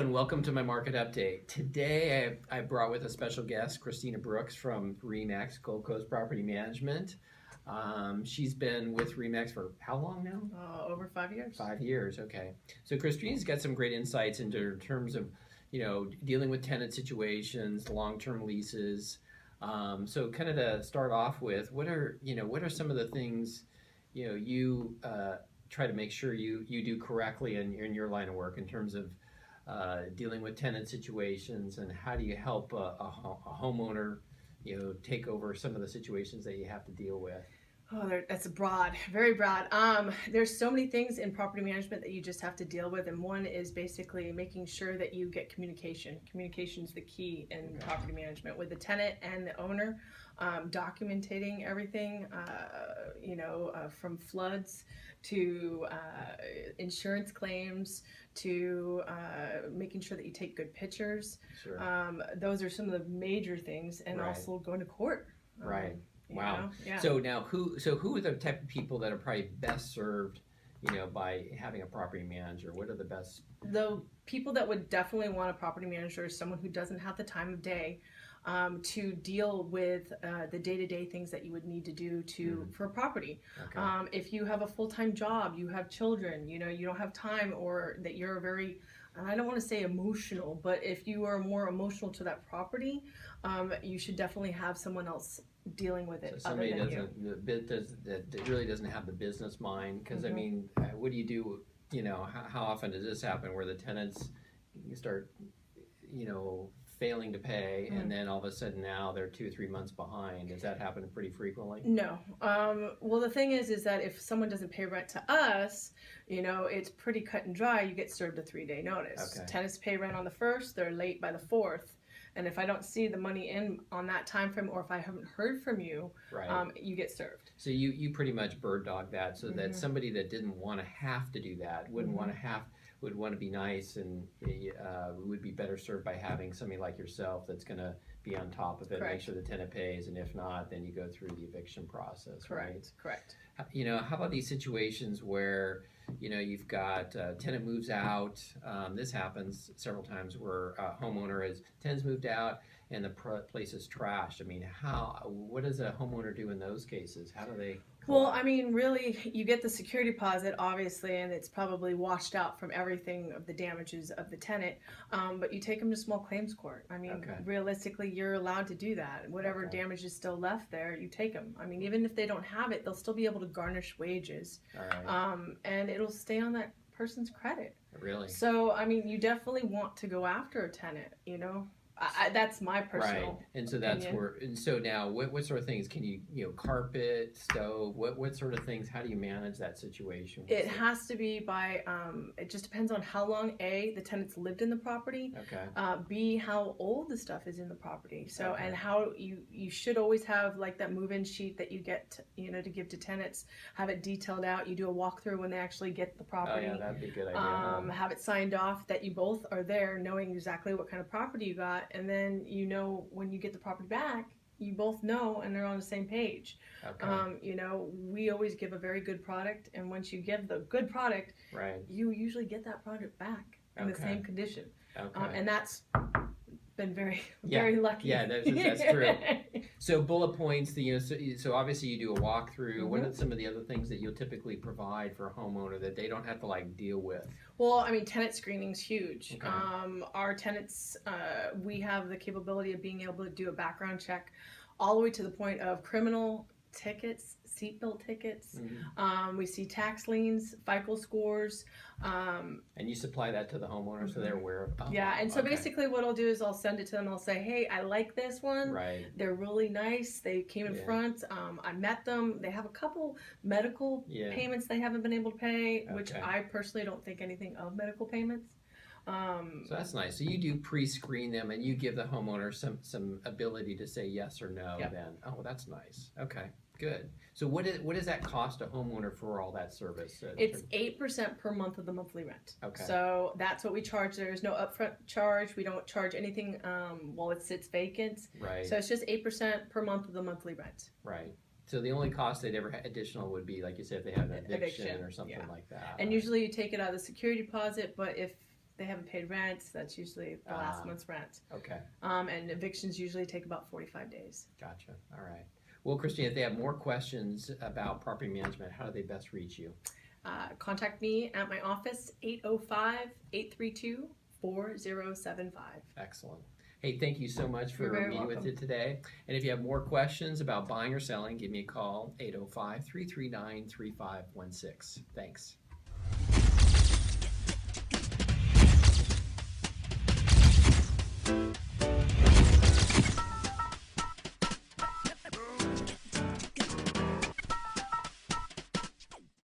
everyone, welcome to my market update. Today I brought with a special guest, Christina Brooks from RE/MAX Gold Coast Property Management. She's been with RE/MAX for how long now? Over 5 years. 5 years, okay. So Christina's got some great insights into terms of, dealing with tenant situations, long-term leases. So kind of to start off with, what are some of the things, you try to make sure you do correctly in your line of work in terms of dealing with tenant situations, and how do you help a homeowner, take over some of the situations that you have to deal with? Oh, that's broad, very broad. There's so many things in property management that you just have to deal with, and one is basically making sure that you get communication. Communication is the key in property management with the tenant and the owner, documenting everything, from floods to insurance claims to making sure that you take good pictures. Sure. Those are some of the major things, and Right. also going to court. Right. Wow. Yeah. So now, who are the type of people that are probably best served, by having a property manager? What are the best? The people that would definitely want a property manager is someone who doesn't have the time of day to deal with the day-to-day things that you would need to do for a property. Okay. If you have a full-time job, you have children, you don't have time, or that you're very, and I don't want to say emotional, but if you are more emotional to that property, you should definitely have someone else dealing with it. So somebody other than you. that really doesn't have the business mind, because I mean, what do you do? How often does this happen where the tenants start, failing to pay, and then all of a sudden now they're 2 or 3 months behind? Does that happen pretty frequently? No. Well, the thing is that if someone doesn't pay rent to us, it's pretty cut and dry. You get served a 3-day notice. Okay. Tenants pay rent on the 1st, they're late by the 4th. And if I don't see the money in on that time frame, or if I haven't heard from you, Right. You get served. So you pretty much bird dog that, so that somebody that didn't want to have to do that, would want to be nice, and would be better served by having somebody like yourself that's going to be on top of it, Correct. make sure the tenant pays, and if not, then you go through the eviction process. Correct. Correct. Right? How about these situations where you've got tenant moves out? This happens several times where tenants moved out and the place is trashed. I mean, what does a homeowner do in those cases? How do they? Well, I mean, really, you get the security deposit, obviously, and it's probably washed out from everything of the damages of the tenant. But you take them to small claims court. I mean, realistically, you're allowed to do that. Whatever damage is still left there, you take them. I mean, even if they don't have it, they'll still be able to garnish wages. All right. And it'll stay on that person's credit. Really? So, I mean, you definitely want to go after a tenant, that's my personal Right, and so that's opinion. where. And so now, what sort of things can you carpet, stove? What sort of things? How do you manage that situation? It has to be by. It just depends on how long the tenants lived in the property. Okay. B, how old the stuff is in the property. So and how you should always have like that move-in sheet that you get to give to tenants. Have it detailed out. You do a walkthrough when they actually get the property. Oh yeah, that'd be a good idea. Have it signed off that you both are there, knowing exactly what kind of property you got. And then when you get the property back, you both know and they're on the same page. Okay. We always give a very good product, and once you give the good product, Right. you usually get that product back in the same condition. Okay. And that's been very Yeah. very lucky. Yeah, that's true. So bullet points. So obviously you do a walkthrough. What are some of the other things that you'll typically provide for a homeowner that they don't have to deal with? Well, I mean, tenant screening's huge. Okay. Our tenants, we have the capability of being able to do a background check all the way to the point of criminal tickets, seatbelt tickets. We see tax liens, FICO scores. And you supply that to the homeowner so they're aware of. And so basically what I'll do is I'll send it to them. I'll say, hey, I like this one. Right. They're really nice. They came in front. I met them. They have a couple medical payments they haven't been able to pay, which I personally don't think anything of medical payments. So that's nice. So you do pre-screen them, and you give the homeowner some ability to say yes or no. Yep. Then, that's nice. Okay, good. So what does that cost a homeowner for all that service? It's 8% per month of the monthly rent. Okay. So that's what we charge. There's no upfront charge. We don't charge anything while it sits vacant. Right. So it's just 8% per month of the monthly rent. Right. So the only cost they'd ever additional would be, like you said, if they have an eviction or something like that. And usually you take it out of the security deposit, but if they haven't paid rent, that's usually the last month's rent. Okay, And evictions usually take about 45 days. gotcha. All right. Well, Christine, if they have more questions about property management, how do they best reach you? Contact me at my office, 805-832-4075. Excellent. Hey, thank you so much for You're very meeting with welcome. you today. And if you have more questions about buying or selling, give me a call, 805-339-3516. Thanks.